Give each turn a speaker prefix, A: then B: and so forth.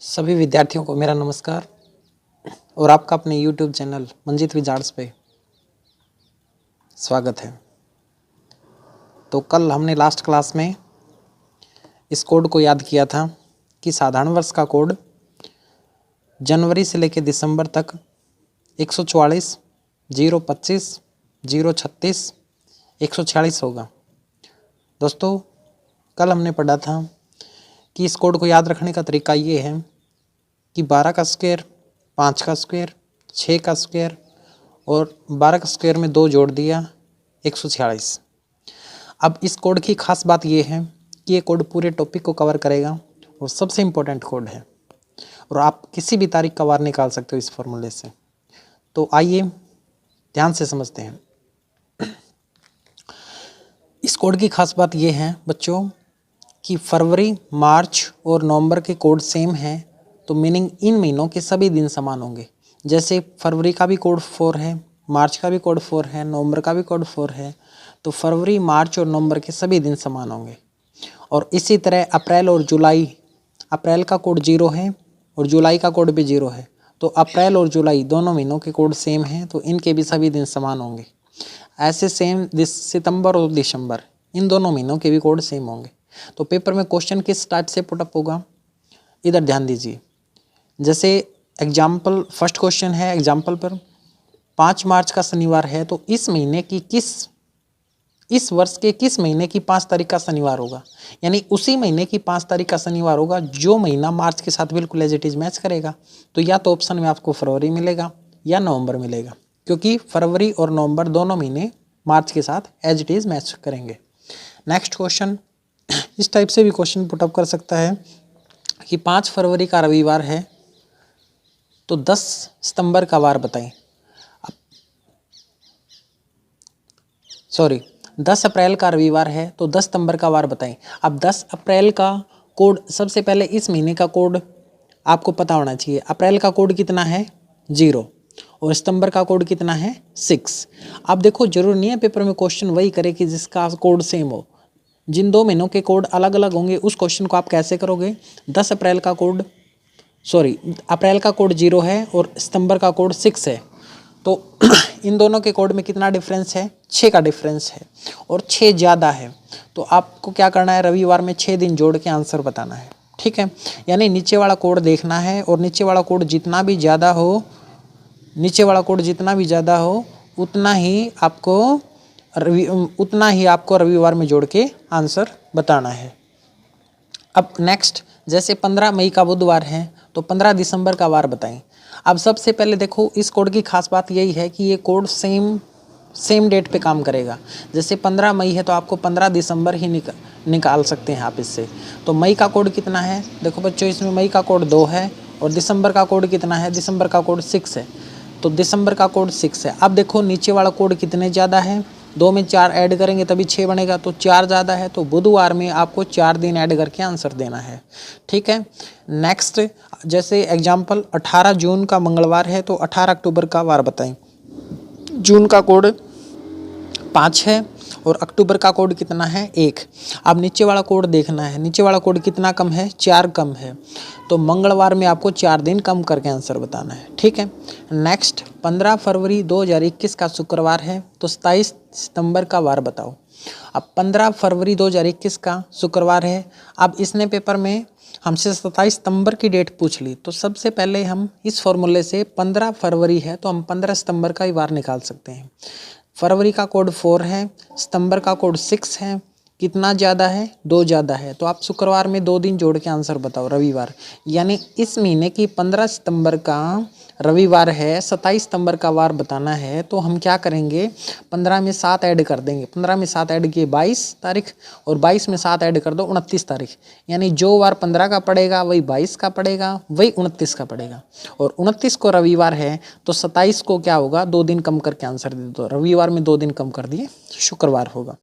A: सभी विद्यार्थियों को मेरा नमस्कार और आपका अपने YouTube चैनल मंजित विजार्ड्स पे स्वागत है। तो कल हमने लास्ट क्लास में इस कोड को याद किया था कि साधारण वर्ष का कोड जनवरी से लेकर दिसंबर तक 144, 025, 036, 146 होगा। दोस्तों, कल हमने पढ़ा था कि इस कोड को याद रखने का तरीका ये है कि 12 का स्क्वायर, 5 का स्क्वायर, 6 का स्क्वायर और 12 का स्क्वायर में 2 जोड़ दिया 146। अब इस कोड की खास बात ये है कि ये कोड पूरे टॉपिक को कवर करेगा और सबसे इम्पोर्टेंट कोड है और आप किसी भी तारीख का वार निकाल सकते हो इस फॉर्मूले से। तो आइए ध्यान से समझते हैं। इस कोड की खास बात ये है बच्चों कि फरवरी, मार्च और नवंबर के कोड सेम हैं, तो मीनिंग इन महीनों के सभी दिन समान होंगे। जैसे फरवरी का भी कोड 4 है, मार्च का भी कोड 4 है, नवंबर का भी कोड 4 है, तो फरवरी, मार्च और नवंबर के सभी दिन समान होंगे। और इसी तरह अप्रैल और जुलाई, अप्रैल का कोड 0 है और जुलाई का कोड भी 0 है, तो अप्रैल और जुलाई दोनों महीनों के कोड सेम हैं, तो इनके भी सभी दिन समान होंगे। ऐसे सेम सितंबर और दिसंबर, इन दोनों महीनों के भी कोड सेम होंगे। तो पेपर में क्वेश्चन किस टाइप से पुटअप होगा, इधर ध्यान दीजिए। जैसे एग्जाम्पल, फर्स्ट क्वेश्चन है एग्जाम्पल पर 5 मार्च का शनिवार है, तो इस महीने की इस वर्ष के किस महीने की 5 तारीख का शनिवार होगा, यानी उसी महीने की 5 तारीख का शनिवार होगा जो महीना मार्च के साथ बिल्कुल एज इट इज मैच करेगा। तो या तो ऑप्शन में आपको फरवरी मिलेगा या नवंबर मिलेगा, क्योंकि फरवरी और नवंबर दोनों महीने मार्च के साथ एज इट इज मैच करेंगे। नेक्स्ट क्वेश्चन, इस टाइप से भी क्वेश्चन पुटअप कर सकता है कि 5 फरवरी का रविवार है, तो 10 सितंबर का वार बताएं। 10 अप्रैल का रविवार है, तो 10 सितंबर का वार बताएं। अब 10 अप्रैल का कोड, सबसे पहले इस महीने का कोड आपको पता होना चाहिए। अप्रैल का कोड कितना है 0 और सितंबर का कोड कितना है 6। अब देखो, जरूरी नहीं है पेपर में क्वेश्चन वही करे कि जिसका कोड सेम हो। जिन दो महीनों के कोड अलग अलग होंगे उस क्वेश्चन को आप कैसे करोगे। 10 अप्रैल का कोड, अप्रैल का कोड 0 है और सितंबर का कोड 6 है, तो इन दोनों के कोड में कितना डिफरेंस है, 6 का डिफरेंस है और 6 ज़्यादा है। तो आपको क्या करना है, रविवार में 6 दिन जोड़ के आंसर बताना है। ठीक है, यानी नीचे वाला कोड देखना है और नीचे वाला कोड जितना भी ज़्यादा हो, उतना ही आपको रविवार में जोड़ के आंसर बताना है। अब नेक्स्ट, जैसे 15 मई का बुधवार है, तो 15 दिसंबर का वार बताएं। अब सबसे पहले देखो, इस कोड की खास बात यही है कि ये कोड सेम डेट पे काम करेगा। जैसे 15 मई है तो आपको 15 दिसंबर ही निकाल सकते हैं आप इससे। तो मई का कोड कितना है, देखो बच्चों, इसमें मई का कोड 2 है और दिसंबर का कोड कितना है, दिसंबर का कोड 6 है, तो दिसंबर का कोड 6 है। अब देखो नीचे वाला कोड कितने ज़्यादा है, 2 में 4 ऐड करेंगे तभी 6 बनेगा, तो 4 ज़्यादा है, तो बुधवार में आपको 4 दिन ऐड करके आंसर देना है। ठीक है, नेक्स्ट, जैसे एग्जाम्पल 18 जून का मंगलवार है, तो 18 अक्टूबर का वार बताएं। जून का कोड 5 है और अक्टूबर का कोड कितना है 1। अब नीचे वाला कोड देखना है, नीचे वाला कोड कितना कम है, 4 कम है, तो मंगलवार में आपको 4 दिन कम करके आंसर बताना है। ठीक है, नेक्स्ट, 15 फरवरी 2021 का शुक्रवार है, तो 27 सितंबर का वार बताओ। अब 15 फरवरी 2021 का शुक्रवार है, अब इसने पेपर में हमसे 27 सितंबर की डेट पूछ ली, तो सबसे पहले हम इस फॉर्मूले से 15 फरवरी है तो हम 15 सितंबर का ही वार निकाल सकते हैं। फरवरी का कोड 4 है, सितंबर का कोड 6 है, कितना ज़्यादा है, 2 ज़्यादा है, तो आप शुक्रवार में 2 दिन जोड़ के आंसर बताओ, रविवार। यानी इस महीने की 15 सितंबर का रविवार है, 27 सितंबर का वार बताना है, तो हम क्या करेंगे, 15 में 7 ऐड कर देंगे। 15 में 7 ऐड किए 22 तारीख और 22 में 7 ऐड कर दो 29 तारीख, यानी जो वार 15 का पड़ेगा वही 22 का पड़ेगा, वही 29 का पड़ेगा। और 29 को रविवार है तो 27 को क्या होगा, 2 दिन कम करके आंसर दे दो। रविवार में 2 दिन कम कर दिए, शुक्रवार होगा।